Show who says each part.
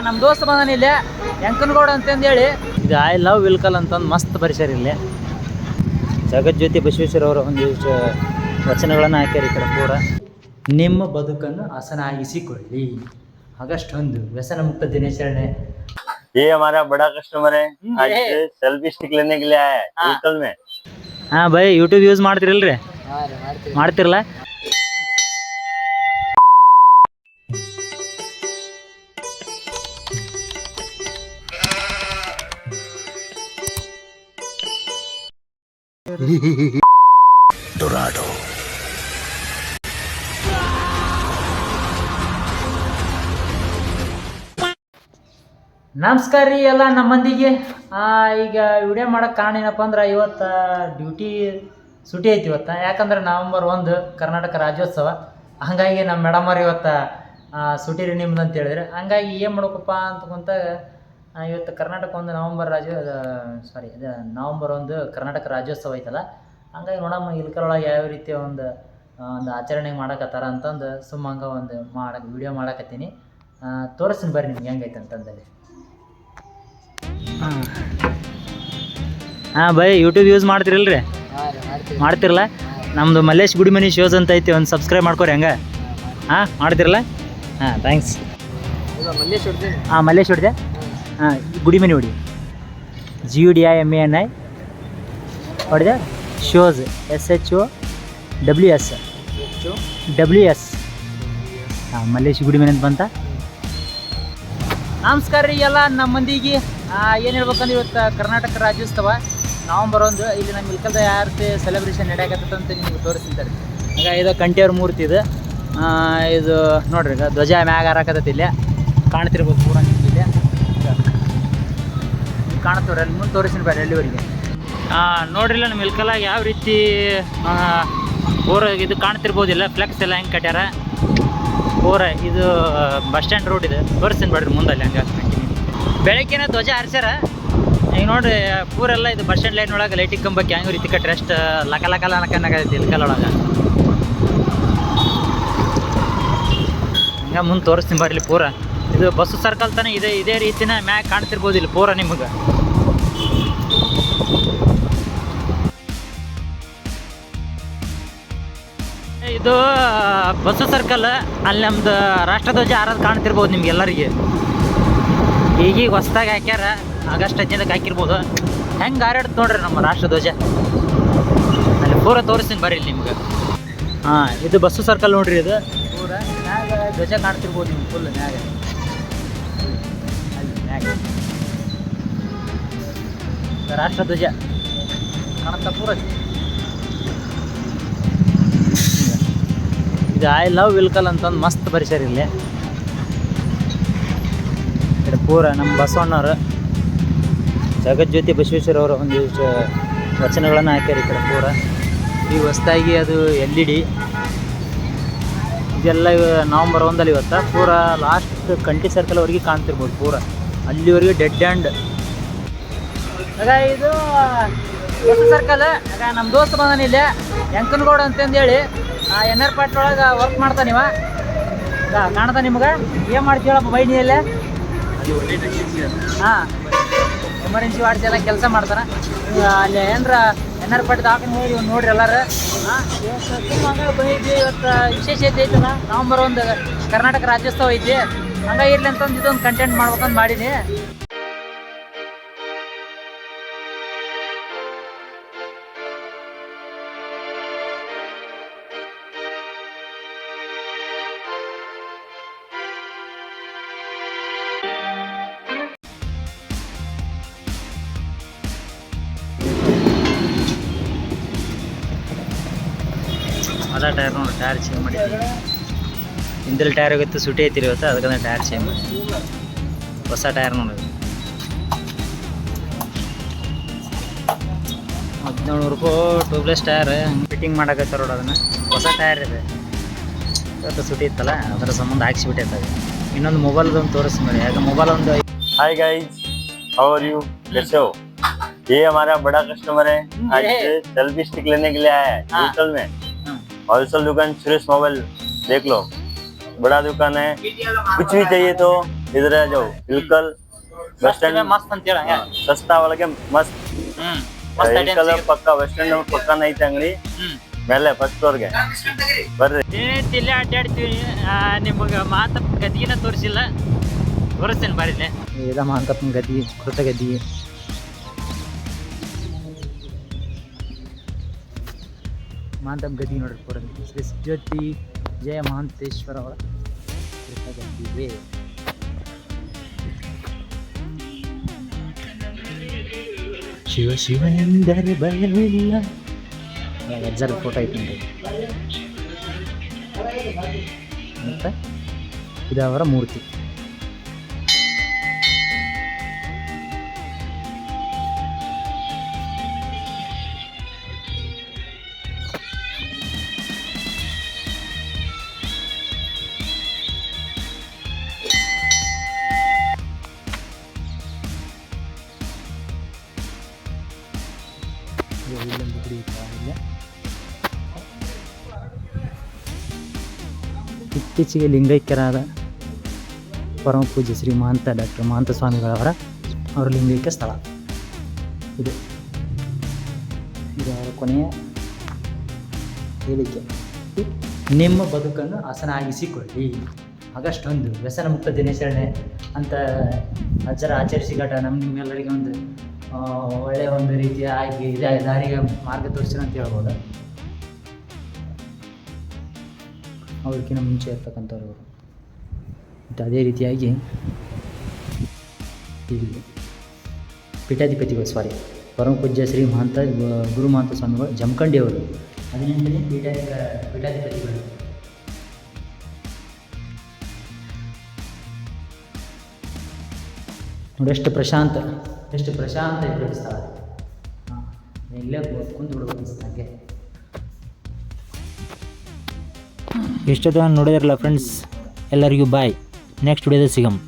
Speaker 1: ನಮ್ಮ ದೋಸ್ತ ಬಂದಾನ ಇಲ್ಲೇ ಯಂಕನಗೌಡ ಅಂತಂದೇಳಿ. ಇದು ಐ ಲವ್ ವಿಲ್ಕಲ್ ಅಂತಂದು ಮಸ್ತ್ ಪರಿಸರ ಇಲ್ಲೇ. ಜಗಜ್ಯೋತಿ ಬಸವೇಶ್ವರ ಅವರ ಒಂದಿಷ್ಟು ವಚನಗಳನ್ನು ಹಾಕ್ಯಾರ ಈ ಕಡೆ ಪೂರ. ನಿಮ್ಮ ಬದುಕನ್ನು ಹಸನಾಗಿಸಿಕೊಳ್ಳಿ. ಆಗಸ್ಟ್ 1 ವ್ಯಸನ ಮುಕ್ತ ದಿನಾಚರಣೆ.
Speaker 2: ये हमारा बड़ा कस्टमर है, आज सेल्फी स्टिक लेने के लिए आया है व्हीकल में।
Speaker 1: हाँ भाई, यूट्यूब यूज ಮಾಡ್ತಿರಲ್ರಿ? ಮಾಡ್ತಿರಲ್ಲ?
Speaker 3: ಡೊರಾಡೋ
Speaker 1: ನಮಸ್ಕಾರ ರೀ ಎಲ್ಲ ನಮ್ಮ ಮಂದಿಗೆ. ಈಗ ವಿಡಿಯೋ ಮಾಡೋಕ್ಕೆ ಕಾರಣ ಏನಪ್ಪ ಅಂದ್ರೆ, ಇವತ್ತು ಡ್ಯೂಟಿ ಸುಟಿ ಐತಿ ಇವತ್ತು. ಯಾಕಂದ್ರೆ ನವಂಬರ್ 1 ಕರ್ನಾಟಕ ರಾಜ್ಯೋತ್ಸವ. ಹಾಗಾಗಿ ನಮ್ಮ ಮೇಡಮ್ ಅವ್ರು ಇವತ್ತು ಸುಟಿ ರೀ ನಿಮ್ದು ಅಂತ ಹೇಳಿದ್ರೆ, ಹಂಗಾಗಿ ಏನು ಮಾಡ್ಬೇಕಪ್ಪ ಅಂತಕೊಂತ ಇವತ್ತು ಕರ್ನಾಟಕ 1 ನವಂಬರ್ ನವಂಬರ್ 1 ಕರ್ನಾಟಕ ರಾಜ್ಯೋತ್ಸವ ಐತಲ್ಲ. ಹಂಗಾಗಿ ನೋಡಮ್ಮ ಇಲ್ಕರೊಳಗೆ ಯಾವ ರೀತಿ ಒಂದು ಆಚರಣೆ ಮಾಡಕತ್ತಾರ ಅಂತಂದು ಹಂಗೆ ಒಂದು ವಿಡಿಯೋ ಮಾಡಕತ್ತೀನಿ. ತೋರಿಸ್ತೀನಿ ಬರ್ರಿ ನಿಮ್ಗೆ ಹೆಂಗೈತೆ ಅಂತಂದಲ್ಲಿ. ಹಾಂ ಬೈ, ಯೂಟ್ಯೂಬ್ ಯೂಸ್ ಮಾಡ್ತಿರಲ್ರಿ? ಮಾಡ್ತಿರಲ್ಲ? ನಮ್ಮದು ಮಲ್ಲೇಶ್ ಗುಡಿಮನಿ ಶೋಸ್ ಅಂತ ಐತಿ, ಒಂದು ಸಬ್ಸ್ಕ್ರೈಬ್ ಮಾಡ್ಕೊರಿ ಹಂಗೆ. ಹಾಂ ಮಾಡ್ತಿರಲ್ಲ? ಹಾಂ ಥ್ಯಾಂಕ್ಸ್. ಮಲ್ಲೇಶ್ ಹೊಡಿದೆ. ಹಾಂ ಗುಡಿಮನಿ ಹೊಡಿ, GUDIMANI ಹೊಡಿದೆ. Shows SHOWS. ಹಾಂ ಮಲ್ಲೇಶ್ ಗುಡಿಮನಿ ಅಂತ ಬಂತ. ನಮಸ್ಕಾರ ರೀ ಎಲ್ಲ ನಮ್ಮ ಮಂದಿಗೆ. ಏನು ಹೇಳ್ಬೇಕಂದ್ರೆ, ಇವತ್ತು ಕರ್ನಾಟಕ ರಾಜ್ಯೋತ್ಸವ ನವಂಬರ್ 1. ಇಲ್ಲಿ ನಮ್ಮ ಇಲ್ಕಲ್ದ ಯಾವ ರೀತಿ ಸೆಲೆಬ್ರೇಷನ್ ನಡೆಯಕತ್ತಂತ ನಿಮಗೆ ತೋರಿಸ್ತಾರೆ. ಈಗ ಇದು ಕಂಠಿಯವ್ರ ಮೂರ್ತಿ ಇದು. ಇದು ನೋಡ್ರಿ, ಈಗ ಧ್ವಜ ಮ್ಯಾಗ ಹಾರಾಕತ್ತೈತಿ. ಇಲ್ಲೇ ಕಾಣ್ತಿರ್ಬೋದು ಪೂರ ನಿಮ್ಗೆ. ಇಲ್ಲೇ ಕಾಣ್ತವ್ರಿ, ಅಲ್ಲಿ ಮುಂದೆ ತೋರಿಸ್ತೀನಿ ಬೇಡ ಎಲ್ಲಿವರೆಗೆ. ನೋಡ್ರಿಲ್ಲ ನಮ್ಮ ಇಲ್ಕಲ್ಲಾಗ ಯಾವ ರೀತಿ ಪೂರ ಇದು ಕಾಣ್ತಿರ್ಬೋದಿಲ್ಲ. ಫ್ಲೆಕ್ಸ್ ಎಲ್ಲ ಹೆಂಗೆ ಕಟ್ಯಾರ ಪೂರ. ಇದು ಬಸ್ ಸ್ಟ್ಯಾಂಡ್ ರೋಡ್ ಇದೆ, ತೋರಿಸ್ತೀನಿ ಬೇಡ್ರಿ ಮುಂದಲ್ಲಿ ಹಂಗೆ. ಬೆಳಗ್ಗೆನೇ ಧ್ವಜ ಹಾರಿಸ್ಯಾರ. ಈಗ ನೋಡ್ರಿ ಪೂರೆಲ್ಲ ಇದು ಬಸ್ ಸ್ಟ್ಯಾಂಡ್ ಲೈನ್ ಒಳಗೆ ಲೈಟಿಂಗ್ ಕಂಬಕ್ಕೆ ಹೆಂಗೆ ರೀತಿ ಕಟ್ರಿ ಅಷ್ಟು ಲಕನಾಗೈತಿ ಇಲ್ಕಲ್ಲೊಳಗೆ. ಹಂಗೆ ಮುಂದೆ ತೋರಿಸ್ತೀನಿ ಬರ್ಲಿ ಪೂರ. ಇದು ಬಸ್ಸು ಸರ್ಕಲ್ ತಾನೇ ಇದೆ, ಇದೇ ರೀತಿನ ಮ್ಯಾಗ ಕಾಣ್ತಿರ್ಬೋದು ಇಲ್ಲಿ ಪೂರ ನಿಮಗೆ. ಇದು ಬಸ್ಸು ಸರ್ಕಲ್. ಅಲ್ಲಿ ನಮ್ದು ರಾಷ್ಟ್ರಧ್ವಜ ಹಾರೋದು ಕಾಣ್ತಿರ್ಬೋದು ನಿಮ್ಗೆ ಎಲ್ಲರಿಗೆ. ಈಗೀಗ ಹೊಸ್ದಾಗಿ ಹಾಕ್ಯಾರ, ಆಗಸ್ಟ್ 15ಕ್ಕೆ ಹಾಕಿರ್ಬೋದು. ಹೆಂಗೆ ಹಾರಾಡ್ತು ನೋಡ್ರಿ ನಮ್ಮ ರಾಷ್ಟ್ರಧ್ವಜ. ಅಲ್ಲಿ ಪೂರ ತೋರಿಸ್ತೀನಿ ಬರ್ರಿ ಇಲ್ಲಿ ನಿಮ್ಗೆ. ಇದು ಬಸ್ಸು ಸರ್ಕಲ್ ನೋಡ್ರಿ. ಇದು ಪೂರ ಮ್ಯಾಗ ಧ್ವಜ ಕಾಣ್ತಿರ್ಬೋದು ನಿಮ್ಗೆ ಫುಲ್ ಮ್ಯಾಗ. ಅಲ್ಲಿ ಮ್ಯಾಗ ರಾಷ್ಟ್ರಧ್ವಜ ಕಾಣುತ್ತಾ ಪೂರ. ಇದು ಐ ಲವ್ ವಿಲ್ಕಲ್ ಅಂತಂದು ಮಸ್ತ್ ಪರಿಸರ ಇಲ್ಲಿ. ಕಡೆ ಪೂರ ನಮ್ಮ ಬಸವಣ್ಣವರು ಜಗಜ್ಯೋತಿ ಬಸವೇಶ್ವರ ಅವರ ಒಂದಿಷ್ಟು ವಚನಗಳನ್ನು ಹಾಕ್ಯಾರ ಈ ಕಡೆ ಪೂರ. ಈ ಹೊಸ್ದಾಗಿ ಅದು LED ಇದೆಲ್ಲ ನವಂಬರ್ 1 ಇವತ್ತು. ಪೂರ ಲಾಸ್ಟ್ ಕಂಠಿ ಸರ್ಕಲ್ವರೆಗೆ ಕಾಣ್ತಿರ್ಬೋದು ಪೂರ, ಅಲ್ಲಿವರೆಗೆ ಡೆಡ್ ಆ್ಯಂಡ್. ಆಗ ಇದು ಬಸ್ ಸರ್ಕಲ್. ಆಗ ನಮ್ಮ ದೋಸ್ತ ಬಂದಾನ ಇಲ್ಲೇ ಯಂಕನಗೌಡ ಅಂತಂದೇಳಿ. NR ಪಾರ್ಟ್ ಒಳಗೆ ವರ್ಕ್ ಮಾಡ್ತಾನೆ ಇವ. ಕಾಣ್ತಾ ನಿಮ್ಗೆ? ಏನು ಮಾಡ್ತೀವಪ್ಪ ಬೈನಿಯಲ್ಲೇ? ಹಾಂ, ಎಮರ್ಜೆನ್ಸಿ ವಾರ್ಡ್ಸ್ ಎಲ್ಲ ಕೆಲಸ ಮಾಡ್ತಾನೆ ಅಲ್ಲಿ. ಏನಾರ NR ಪಾರ್ಟ್ ಹಾಕೊಂಡು ಹೋಗಿ ನೋಡ್ರಿ ಎಲ್ಲಾರು. ಹಂಗಾಗಿ ಬಂದಿದ್ವಿ ಇವತ್ತು. ವಿಶೇಷತೆ ಐತಲ್ಲ, ನವಂಬರ್ 1 ಕರ್ನಾಟಕ ರಾಜ್ಯೋತ್ಸವ ಐತಿ. ಹಂಗಾಗಿ ಇರ್ಲಿ ಅಂತಂದು ಇದೊಂದು ಕಂಟೆಂಟ್ ಮಾಡ್ಬೇಕಂತ ಮಾಡೀನಿ. ಅದ ಟೈರ್ ನೋಡಿ, ಟೈರ್ ಚೇಂಜ್ ಮಾಡಿದ್ವಿ. ಹಿಂದಲ್ಲಿ ಟೈರ್ ಹೋಗಿತ್ತು, ಸುಟಿ ಐತಿರಿ ಇವತ್ತು, ಅದಕ್ಕಂದ್ರೆ ಟೈರ್ ಚೇಂಜ್ ಮಾಡಿ ಹೊಸ ಟೈರ್ ನೋಡಿ. 1700 ರೂಪಾಯಿ ಟ್ಯೂಬ್ಲೆಸ್ ಟೈರ್ ಫಿಟ್ಟಿಂಗ್ ಮಾಡಕತ್ತಾರ ನೋಡಿ. ಅದನ್ನು ಹೊಸ ಟೈರ್ ಇದೆ. ಇವತ್ತು ಸುಟಿ ಇತ್ತಲ್ಲ, ಅದರ ಸಂಬಂಧ ಹಾಕ್ಸಿಬಿಟ್ಟೈತೆ. ಇನ್ನೊಂದು ಮೊಬೈಲ್ದೊಂದು ತೋರಿಸಿ ನೋಡಿ. ಯಾಕೆ ಮೊಬೈಲ್ ಒಂದು.
Speaker 2: Hi guys, how are you? कैसे हो? ये हमारा बड़ा कस्टमर है, आज सेल्फी स्टिक लेने के लिए आया है होलसेल में। होलसेल दुकान सुरेश मोबाइल देख लो, बड़ा दुकान है। कुछ भी चाहिए तो इधर आ जाओ इलकल बस स्टैंड
Speaker 1: ಮಸ್ತ್ ಅಂತ ಹೇಳ
Speaker 2: सस्ता वाले मस्त
Speaker 1: ಮಸ್ತ್
Speaker 2: इलकल पक्का बस स्टैंड पक्का नहीं अंगड़ी ಮೇಲೆ ಫಸ್ಟ್ ಫ್ಲೋರ್ಗೆ ಬರ್ರಿ.
Speaker 1: ದಿನನಿತ್ಯ ಅಡ್ಡಾಡ್ತೀವಿ. ನಿಮಗೆ ಮಾತಪ್ಪ ಗದಿನ ತೋರಿಸಿಲ್ಲ, ತೋರಿಸ್ತೇನೆ ಬಾರಿಲೆ. ಇದ ಮಾತಪ್ಪನ ಗದಿ, ಕೃತ ಗದಿ. ಮಾತಪ್ಪ ಗದಿ ನೋಡ್ರಿ ಪೂರ ಶ್ರೀ ಜ್ಯೋತಿ ಜಯ ಮಹಾಂತೇಶ್ವರ ಅವರ ಕೃತ ಗದ್ದಿಗೆ. ಶಿವ ಶಿವ ಎಂದರೆ ಭಯವಿಲ್ಲ. ಅಜ್ಜರ ಫೋಟೋ ಐತಿ ಮತ್ತು ಇದು ಅವರ ಮೂರ್ತಿ. ಇಲ್ಲೊಂದು ಗುಡಿ ಇಲ್ಲ. ಇತ್ತೀಚೆಗೆ ಲಿಂಗೈಕ್ಯರಾದ ಪರಮ ಪೂಜ್ಯ ಶ್ರೀ ಮಹಾಂತ ಡಾಕ್ಟರ್ ಮಹಾಂತ ಸ್ವಾಮಿಗಳವರ ಲಿಂಗೈಕ್ಯ ಸ್ಥಳ ಇದು. ಇದು ಅವರ ಕೊನೆಯ ಹೇಳಿಕೆ. ನಿಮ್ಮ ಬದುಕನ್ನು ಹಸನಾಗಿಸಿಕೊಳ್ಳಿ. ಆಗಸ್ಟ್ 1 ವ್ಯಸನ ಮುಕ್ತ ದಿನಾಚರಣೆ ಅಂತ ಅಜ್ಜರ ಆಚರಿಸಿಗಾಟ ನಿಮ್ಮೆಲ್ಲರಿಗೆ ಒಂದು ಒಳ್ಳೆಯ ಒಂದು ರೀತಿಯ ಆಗಿ ಇದೆ ದಾರಿಗೆ ಮಾರ್ಗ ತೋರಿಸಿರ ಅಂತ ಹೇಳ್ಬೋದು. ಅವ್ರಿಗಿಂತ ಮುಂಚೆ ಇರ್ತಕ್ಕಂಥವ್ರು. ಮತ್ತು ಅದೇ ರೀತಿಯಾಗಿ ಇಲ್ಲಿ ಪೀಠಾಧಿಪತಿಗಳು ಪರಮ ಪೂಜ್ಯ ಶ್ರೀ ಗುರು ಮಹಾಂತ ಸ್ವಾಮಿಗಳು ಜಮಖಂಡಿಯವರು 18ನೇ ಪೀಠಾಧಿಪತಿಗಳು. ನೋಡಿ ಎಷ್ಟು ಪ್ರಶಾಂತ ಇರೋ ಸ್ಥಳ. ಇಲ್ಲೇ ಕುಂತು ಬಿಡ್ಬೋದು ನನಗೆ. ಇಷ್ಟೊತ್ತು ನೋಡಿದ್ರಲ್ಲ ಫ್ರೆಂಡ್ಸ್, ಎಲ್ಲರಿಗೂ ಬಾಯ್. ನೆಕ್ಸ್ಟ್ ವಿಡಿಯೋದಲ್ಲಿ ಸಿಗಮ್.